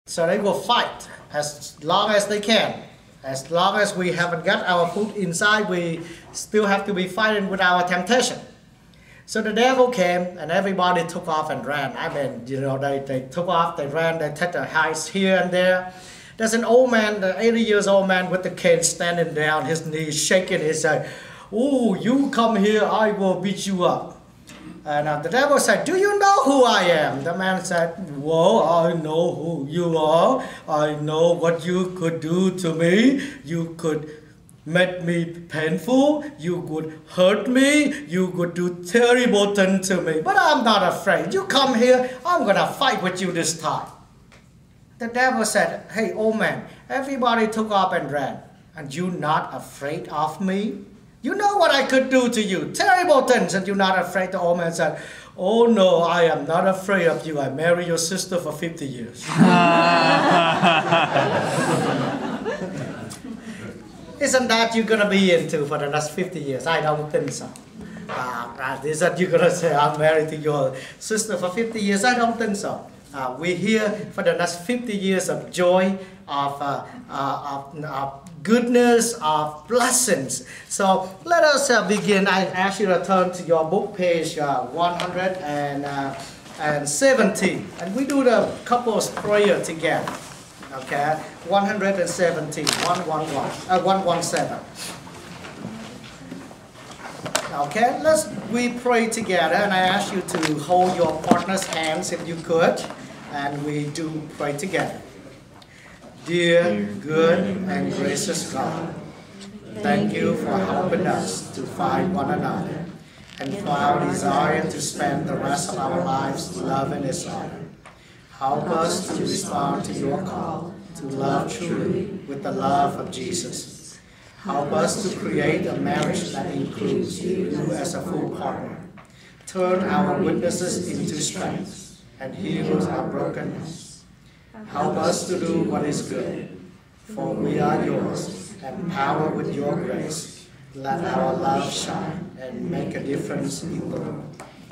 So they will fight as long as they can. As long as we haven't got our food inside, we still have to be fighting with our temptation. So the devil came and everybody took off and ran. I mean, they took off, they ran, they took the heights here and there. There's an old man, the 80 years old man with the cane standing down, his knees shaking. He said, "Oh, you come here, I will beat you up." And the devil said, "Do you know who I am?" The man said, "Well, I know who you are. I know what you could do to me. You could make me painful. You could hurt me. You could do terrible things to me. But I'm not afraid. You come here, I'm going to fight with you this time." The devil said, "Hey, old man, everybody took off and ran. And you not afraid of me? You know what I could do to you, terrible things, and you're not afraid." The old man said, "Oh no, I am not afraid of you. I married your sister for 50 years. Isn't that you're going to be into for the next 50 years? I don't think so. Is that you're going to say, I'm married to your sister for 50 years? I don't think so. We're here for the next 50 years of joy, of goodness, of blessings. So let us begin. I ask you to turn to your book, page 117. And we do the couples prayer together. Okay, 117, 117. Okay, we pray together, and I ask you to hold your partner's hands if you could, and we do pray together. Dear, good, and gracious God, thank you for helping us to find one another, and for our desire to spend the rest of our lives loving each other. Help us to respond to your call to love truly with the love of Jesus. Help us to create a marriage that includes you as a full partner. Turn our weaknesses into strength and heal our brokenness. Help us to do what is good, for we are yours, empowered with your grace. Let our love shine and make a difference in the world.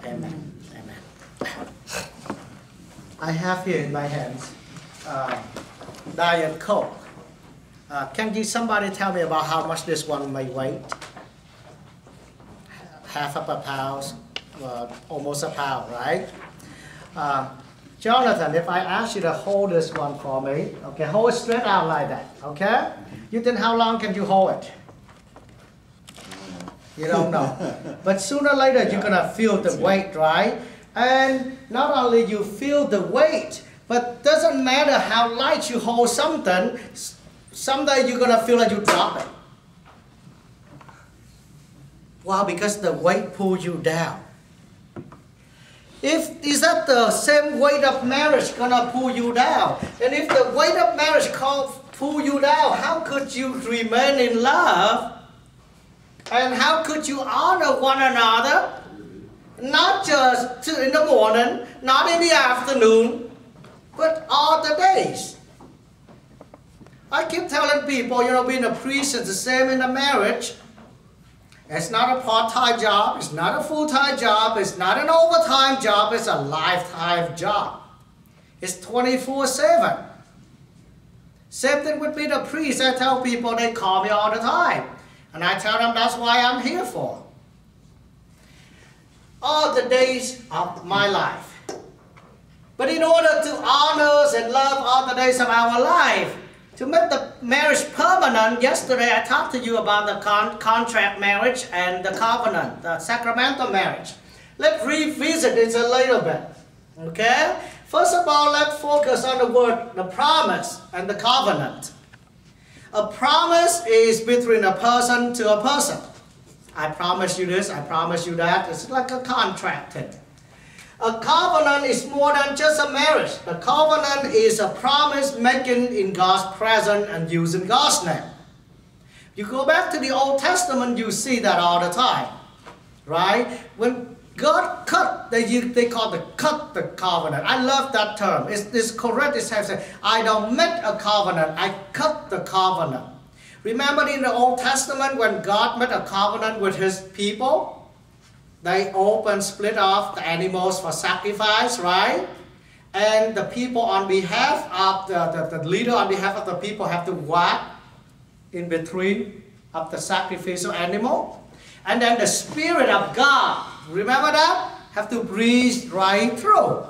Amen. Amen. I have here in my hands Diet Coke. Can somebody tell me about how much this one may weigh? Half of a pound, almost a pound, right? Jonathan, if I ask you to hold this one for me, okay, hold it straight out like that, okay? You think how long can you hold it? You don't know. But sooner or later, you're going to feel the weight, right? And not only you feel the weight, but doesn't matter how light you hold something, someday you're going to feel like you drop it. Wow, because the weight pulls you down. Is that the same weight of marriage going to pull you down? And if the weight of marriage can't pull you down, how could you remain in love? And how could you honor one another? Not just in the morning, not in the afternoon, but all the days. I keep telling people, being a priest is the same in a marriage. It's not a part-time job, it's not a full-time job, it's not an overtime job, it's a lifetime job. It's 24/7. Same thing with being a priest. I tell people, they call me all the time. And I tell them that's why I'm here for. All the days of my life. But in order to honor and love all the days of our life, to make the marriage permanent, yesterday I talked to you about the contract marriage and the covenant, the sacramental marriage. Let's revisit this a little bit, okay? First of all, let's focus on the word, the promise and the covenant. A promise is between a person to a person. I promise you this, I promise you that. It's like a contract thing. A covenant is more than just a marriage. The covenant is a promise making in God's presence and using God's name. You go back to the Old Testament, you see that all the time, right? When God cut, they call it cut the covenant. I love that term. It's correct. It's saying, I don't make a covenant, I cut the covenant. Remember in the Old Testament when God made a covenant with his people? They split off the animals for sacrifice, right? and the people on behalf of the leader on behalf of the people have to walk in between of the sacrificial animal. And then the Spirit of God, remember that? Have to breathe right through.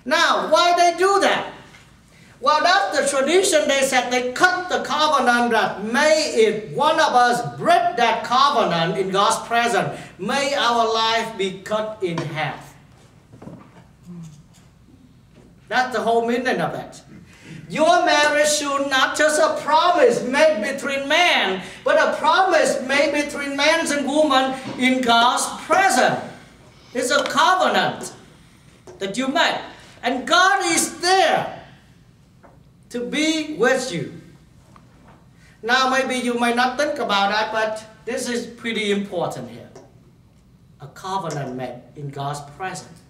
Now, why they do that? Well, that's the tradition. They said they cut the covenant that may if one of us break that covenant in God's presence, may our life be cut in half. That's the whole meaning of it. Your marriage should not just a promise made between man, but a promise made between man and woman in God's presence. It's a covenant that you make. And God is there to be with you. Now maybe you may not think about that, but this is pretty important here. A covenant made in God's presence.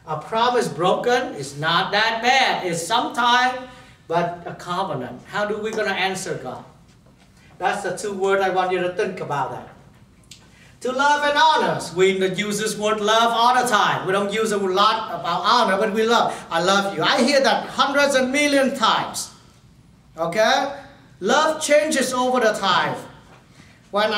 A promise broken is not that bad. It's sometimes, but a covenant. How do we going to answer God? That's the two words I want you to think about that. To love and honor. We use this word love all the time. We don't use a lot about honor, but we love. I love you. I hear that hundreds and millions times. Okay? Love changes over the time. When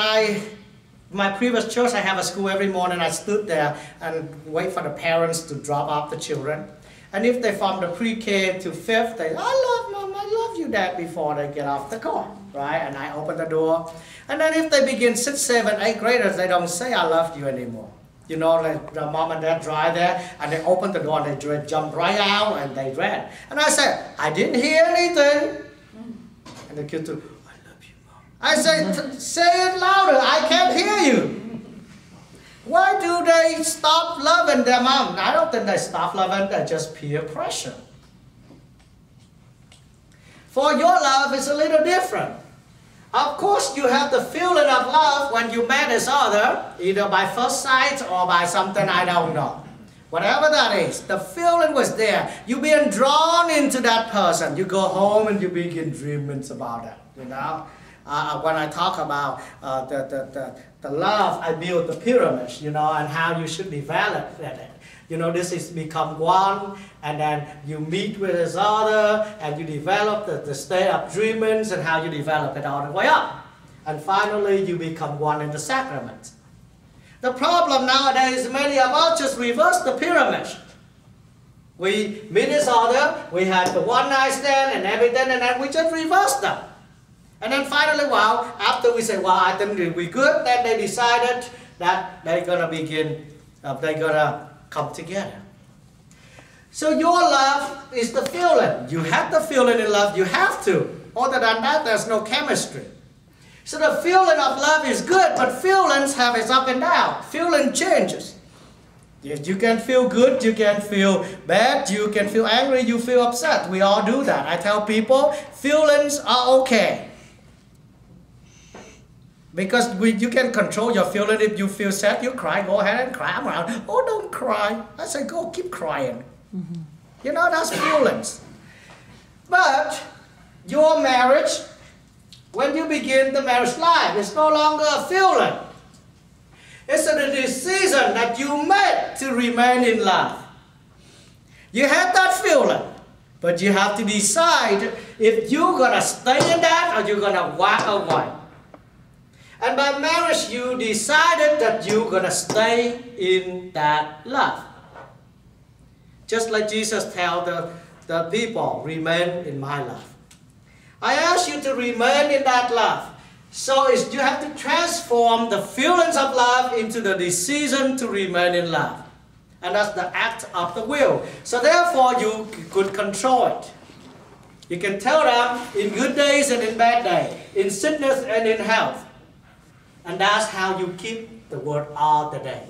my previous church, I have a school every morning. I stood there and wait for the parents to drop off the children. And if they from the pre-K to 5th, they, I love mom, I love you dad, before they get off the car, right? And I open the door. And then if they begin 6th, 7th, 8th graders, they don't say I love you anymore. You know, like the mom and dad drive there, and they open the door, and they jump right out, and they ran. And I said, I didn't hear anything. And the kid too, I love you, mom. I said, say it louder, I can't hear you. Why do they stop loving their mom? I don't think they stop loving, they just peer pressure. For your love is a little different. Of course, you have the feeling of love when you met this other, either by first sight or by something I don't know. Whatever that is, the feeling was there. You being drawn into that person. You go home and you begin dreaming about it, you know. When I talk about the love, I build the pyramids, you know, and how you should develop it. You know, this is become one, and then you meet with this other, and you develop the state of dreamings and how you develop it all the way up. And finally, you become one in the sacrament. The problem nowadays, many of us just reverse the pyramid. We meet this other, we have the one night stand and everything, and then we just reverse them. And then finally, well, after we say, well, I think we're good, then they decided that they're going to begin, they're going to come together. So your love is the feeling. You have the feeling in love, you have to. Other than that, there's no chemistry. So the feeling of love is good, but feelings have its up and down. Feeling changes. You can feel good, you can feel bad, you can feel angry, you feel upset. We all do that. I tell people, feelings are okay. Because you can control your feeling. If you feel sad, you cry, go ahead and cry. I'm around, oh, don't cry. I say, go, keep crying. Mm-hmm. You know, that's feelings. But your marriage, when you begin the marriage life, it's no longer a feeling. It's a decision that you made to remain in love. You have that feeling, but you have to decide if you're going to stay in that or you're going to walk away. And by marriage, you decided that you're going to stay in that love. Just like Jesus tells the people, remain in my love. I ask you to remain in that love. So you have to transform the feelings of love into the decision to remain in love. And that's the act of the will. So therefore, you could control it. You can tell them in good days and in bad days, in sickness and in health. And that's how you keep the word all the day.